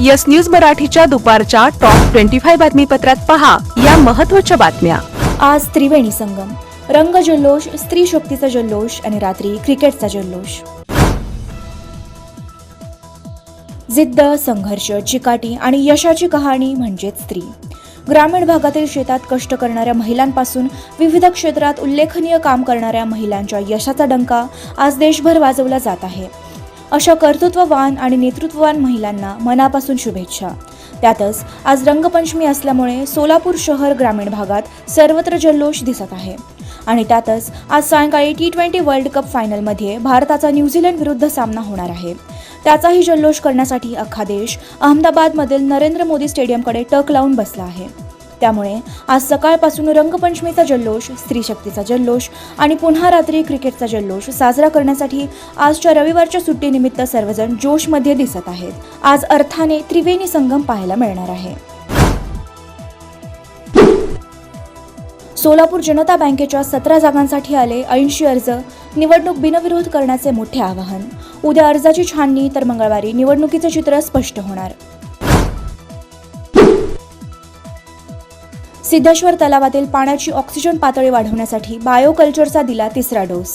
Yes news मराठीच्या दुपारच्या top 25 बातमीपत्रात पहा या महत्त्वाच्या बातम्या। आज त्रिवेणी संगम, रंग जल्लोष, स्त्री शक्तीचा जल्लोष आणि रात्री क्रिकेटचा जल्लोष। जिद्द, संघर्ष, चिकाटी आणि यशाची कहाणी म्हणजेच स्त्री। ग्रामीण भागातील शेतात कष्ट करणाऱ्या महिलांपासून विविध क्षेत्रात उल्लेखनीय काम करणाऱ्या महिलांच्या यशाचा डंका आज देशभर वाजवला जात आहे। अशा कर्तृत्ववान आणि नेतृत्ववान महिलांना मनापासून शुभेच्छा। त्यातच आज रंगपंचमी असल्यामुळे सोलापूर शहर ग्रामीण भागात सर्वत्र जल्लोष दिसत आहे। आणि त्यातच आज सायंकाळी T20 वर्ल्ड कप फायनलमध्ये भारताचा न्यूझीलंड विरुद्ध सामना होणार आहे। त्याचाही जल्लोष करण्यासाठी अख्खा देश अहमदाबादमधील नरेंद्र मोदी स्टेडियमकडे टक लावून बसला आहे। त्यामुळे आज सकाळपासून रंगपंचमीचा जल्लोष, स्त्री शक्तीचा जल्लोष आणि पुन्हा रात्री क्रिकेटचा जल्लोष साजरा करण्यासाठी आजच्या रविवारच्या सुट्टीनिमित्त सर्वजण जोशमध्ये दिसत आहेत। आज अर्थाने त्रिवेणी संगम पाहायला मिळणार आहे। सोलापूर जनता बँकेच्या 17 जागांसाठी आले 80 अर्ज, निवडणूक बिनविरोध करण्याचे मोठे आवाहन। उद्या अर्जाची छाननी तर मंगळवारी निवडणुकीचे चित्र स्पष्ट होणार। सिद्धेश्वर तलावातील पाण्याची ऑक्सिजन पातळी वाढवण्यासाठी बायोकल्चरचा दिला तिसरा डोस।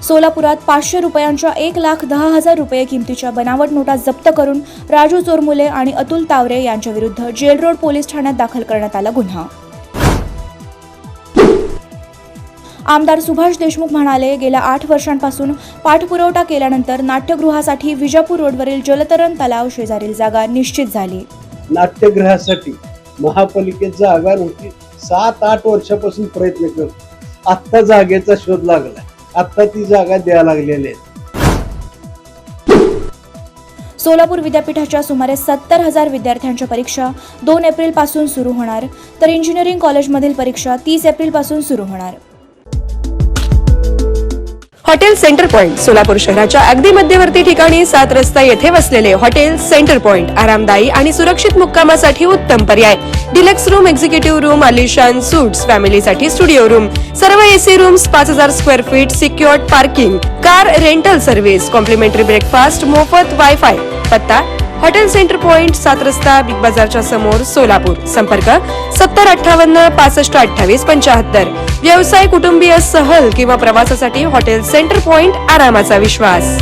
सोलापुरात 500 रुपयांच्या 1,10,000 रुपये किमतीच्या बनावट नोटा जप्त करून राजू चोरमुले आणि अतुल तावरे यांच्या विरुद्ध जेल रोड पोलीस ठाण्यात दाखल करण्यात आला गुन्हा। आमदार सुभाष देशमुख म्हणाले, गेल्या 8 वर्षांपासून पाठपुरावा केल्यानंतर नाट्यगृहासाठी विजापूर रोडवरील जलतरण तलाव शेजारील जागा निश्चित झाली। नाट्यगृहासाठी महापालिकेत जागा नव्हती, 7-8 वर्षापासून प्रयत्न करतो। आता जागेचा शोध लागला, आता ती जागा द्यायला लागलेली आहे। सोलापूर विद्यापीठाच्या सुमारे 70,000 विद्यार्थ्यांच्या परीक्षा 2 एप्रिल पासून सुरू होणार, तर इंजिनिअरिंग कॉलेजमधील परीक्षा 30 एप्रिल पासून सुरू होणार। हॉटेल सेंटर पॉइंट सोलापूर शहराच्या अगदी मध्यवर्ती ठिकाणी 7 रस्ता येथे वसलेले हॉटेल सेंटर पॉइंट आरामदायी आणि सुरक्षित मुक्कामासाठी उत्तम पर्याय। डिलक्स रूम, एक्झिक्युटिव्ह रूम, आलिशान सूट्स, फॅमिलीसाठी स्टुडिओ रूम, सर्व AC rooms, 5000 square feet, secured parking, car rental service, complimentary breakfast, मोफत वायफाय। पत्ता हॉटेल सेंटर पॉइंट, 7 रस्ता, बिग बाजारच्या समोर, सोलापूर। संपर्क 7058 65 28 75। व्यवसाय, कुटुंबीय, सहल किंवा प्रवासासाठी हॉटेल सेंटर पॉइंट आरामाचा विश्वास।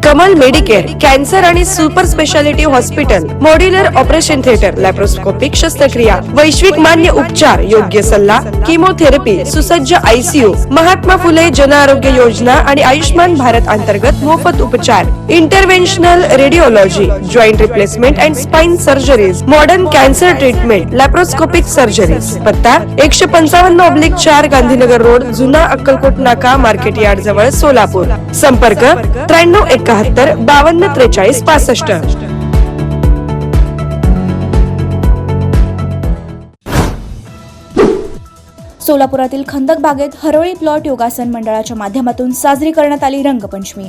कमल मेडिकेअर, कॅन्सर आणि super speciality hospital, modular operation theatre, laparoscopic शस्त्रक्रिया, वैश्विक मान्य उपचार, योग्य सल्ला, किमोथेरपी, सुसज्ज ICU, महात्मा फुले जन आरोग्य योजना आणि आयुष्मान भारत अंतर्गत मोफत उपचार, interventional radiology, joint replacement and spine surgeries, modern cancer treatment, laparoscopic surgeries. पत्ता 155/4 गांधीनगर रोड, जुना अक्कलकोट नाका, मार्केट यार्ड जवळ, सोलापूर। संपर्क 9371 52 43 65। सोलापुरातील खंदक बागेत हरोळी प्लॉट योगासन मंडळाच्या माध्यमातून साजरी करण्यात आली रंगपंचमी।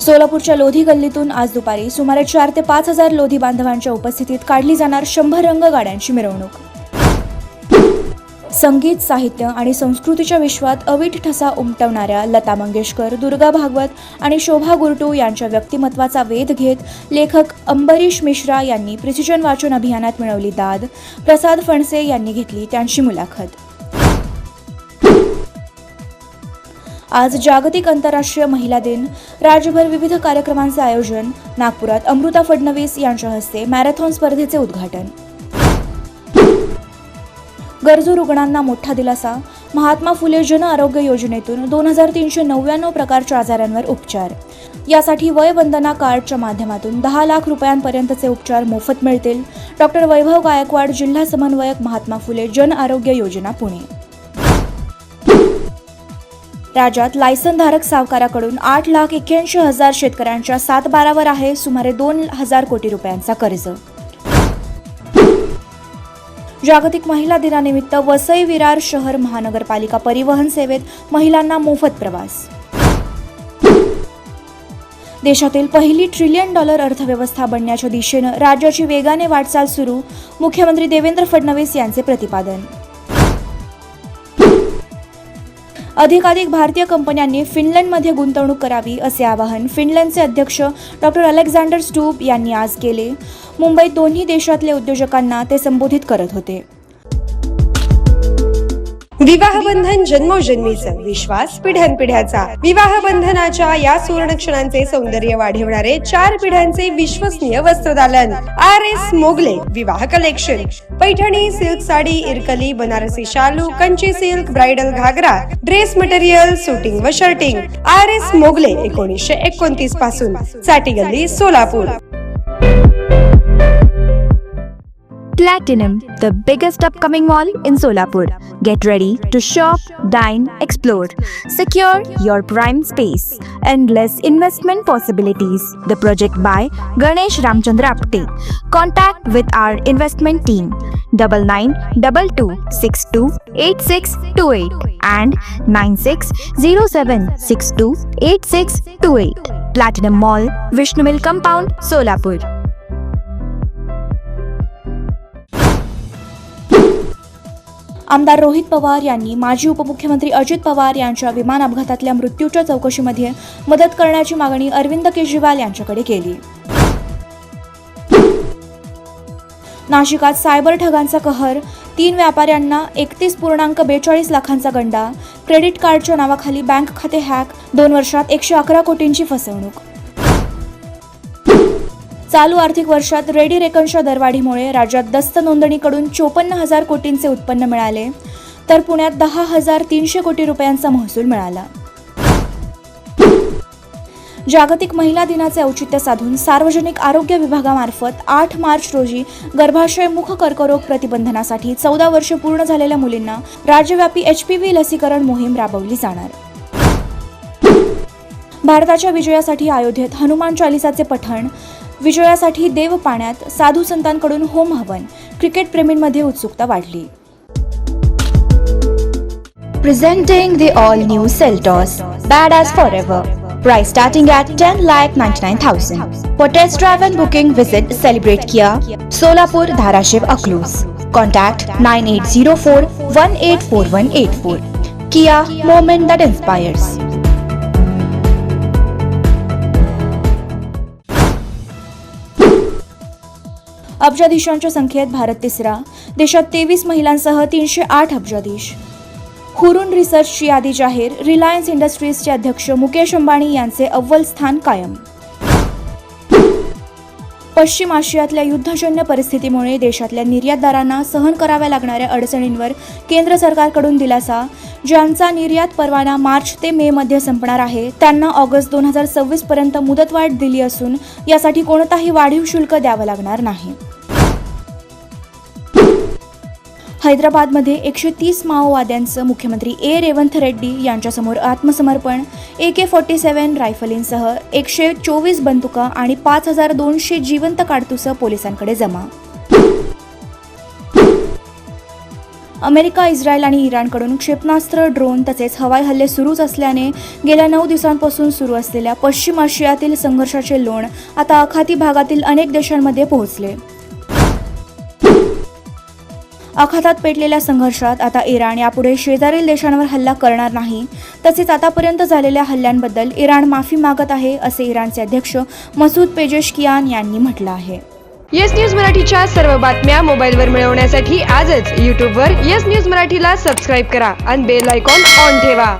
सोलापूरच्या लोधी गल्लीतून आज दुपारी सुमारे 4 ते 5 हजार लोधी बांधवांच्या उपस्थितीत काढली जाणार 100 रंग गाड्यांची मिरवणूक। संगीत, साहित्य आणि संस्कृतीच्या विश्वात अवीट ठसा उमटवणाऱ्या लता मंगेशकर, दुर्गा भागवत आणि शोभा गुरटू यांच्या व्यक्तिमत्वाचा वेध घेत लेखक अंबरीश मिश्रा यांनी प्रिसिजन वाचन अभियानात मिळवली दाद। प्रसाद फणसे यांनी घेतली त्यांची मुलाखत। आज जागतिक आंतरराष्ट्रीय महिला दिन, राज्यभर विविध कार्यक्रमांचे आयोजन। नागपुरात अमृता फडणवीस यांच्या हस्ते मॅरेथॉन स्पर्धेचे उद्घाटन। गरजू रुग्णांना मोठा दिलासा, महात्मा फुले जन आरोग्य योजनेतून 2399 प्रकारच्या आजारांवर उपचार। यासाठी वयवंदना कार्डच्या माध्यमातून 10 लाख रुपयांपर्यंतचे उपचार मोफत मिळतील। डॉक्टर वैभव गायकवाड, जिल्हा समन्वयक, महात्मा फुले जन आरोग्य योजना, पुणे। राज्यात लायसनधारक सावकाराकडून 8,81,000 शेतकऱ्यांच्या 7/12वर आहे सुमारे 2,000 कोटी रुपयांचा कर्ज। जागतिक महिला दिनानिमित्त वसई विरार शहर महानगरपालिका परिवहन सेवेत महिलांना मोफत प्रवास। देशातील पहिली $1 ट्रिलियन अर्थव्यवस्था बनण्याच्या दिशेने राज्याची वेगाने वाटचाल सुरू, मुख्यमंत्री देवेंद्र फडणवीस यांचे प्रतिपादन। अधिकाधिक भारतीय कंपन्यांनी फिनलंडमध्ये गुंतवणूक करावी असे आवाहन फिनलंडचे अध्यक्ष डॉक्टर अलेक्झांडर स्टुब यांनी आज केले. मुंबईत दोन्ही देशातले उद्योजकांना ते संबोधित करत होते. विवाह बंधन जन्मोजन्मीचं, विश्वास पिढ्यानपिढ्याचा. विवाह बंधनाच्या या सुवर्ण क्षणांचे सौंदर्य वाढवणारे 4 पिढ्यांचे विश्वसनीय वस्त्रदालन RS मोगले विवाह कलेक्शन. पैठणी, सिल्क साडी, इरकली, बनारसी शालू, कंची सिल्क, ब्राइडल घागरा, ड्रेस मटेरियल, सुटिंग व शर्टिंग. RS मोगले 1929 पासून, साठी गल्ली, Solapur. Platinum, the biggest upcoming mall in Solapur. Get ready to shop, dine, explore. Secure your prime space. Endless investment possibilities. The project by Ganesh Ramchandra Apte. Contact with our investment team 9922628628 and 9607628628. Platinum Mall, Vishnu Mill Compound, Solapur. आमदार रोहित पवार यांनी माजी उपमुख्यमंत्री अजित पवार यांच्या विमान अपघातातल्या मृत्यूच्या चौकशीमध्ये मदत करण्याची मागणी अरविंद केजरीवाल यांच्याकडे केली. नाशिकात सायबर ठगांचा कहर, 3 व्यापाऱ्यांना 31.42 लाखांचा गंडा, क्रेडिट कार्डच्या नावाखाली बँक खाते हॅक, 2 वर्षात 111 कोटींची फसवणूक. चालू आर्थिक वर्षात रेडी रेकनच्या दरवाढीमुळे राज्यात दस्त नोंदणीकडून 54,000 कोटींचे उत्पन्न मिळाले, तर पुण्यात 10,300 कोटी रुपयांचा महसूल मिळाला. जागतिक महिला दिनाचे औचित्य साधून सार्वजनिक आरोग्य विभागामार्फत 8 मार्च रोजी गर्भाशय मुख कर्करोग प्रतिबंधनासाठी 14 वर्ष पूर्ण झालेल्या मुलींना राज्यव्यापी HPV लसीकरण मोहीम राबवली जाणार. भारताच्या विजयासाठी अयोध्येत हनुमान चालिसाचे पठण, विजयासाठी देव पाण्यात, साधू संतांकडून होम हवन. क्रिकेट प्रेमींमध्ये उत्सुकता वाढली. Presenting the all-new Seltos, badass forever. Price starting at 10,99,000. For test drive and booking, visit Celebrate Kia, Solapur, Dharashiv, Aklus. Contact 9804184184. Kia, moment that inspires. अब्जाधीशांच्या संख्येत भारत तिसरा, देशात 23 महिलांसह 308 अब्जाधीश. हुरून रिसर्चची यादी जाहीर, रिलायन्स इंडस्ट्रीजचे अध्यक्ष मुकेश अंबानी यांचे अव्वल स्थान कायम. पश्चिम आशियातल्या युद्धजन्य परिस्थितीमुळे देशातल्या निर्यातदारांना सहन कराव्या लागणाऱ्या अडचणींवर केंद्र सरकारकडून दिलासा. ज्यांचा निर्यात परवाना मार्च ते मे मध्ये संपणार आहे त्यांना ऑगस्ट 2026 पर्यंत मुदतवाढ दिली असून यासाठी कोणताही वाढीव शुल्क द्यावं लागणार नाही. हैदराबादमध्ये 130 माओवाद्यांचं मुख्यमंत्री रेवंथ रेड्डी यांच्यासमोर आत्मसमर्पण. AK-47 रायफलींसह 124 बंदुका आणि 5,200 जिवंत काडतुसं पोलिसांकडे जमा. अमेरिका, इस्रायल आणि इराणकडून क्षेपणास्त्र, ड्रोन तसेच हवाई हल्ले सुरूच असल्याने गेल्या 9 दिवसांपासून सुरू असलेल्या पश्चिम आशियातील संघर्षाचे लोण आता आखाती भागातील अनेक देशांमध्ये पोहोचले. आखातात पेटलेल्या संघर्षात आता इराण यापुढे शेजारील देशांवर हल्ला करणार नाही. तसेच आतापर्यंत झालेल्या हल्ल्यांबद्दल इराण माफी मागत आहे असे इराणचे अध्यक्ष मसूद पेजेशकियान यांनी म्हटलं आहे. येस न्यूज मराठीच्या सर्व बातम्या मोबाईलवर मिळवण्यासाठी आजच YouTubeवर येस न्यूज मराठीला सबस्क्राईब करा आणि बेल आयकॉन ऑन ठेवा.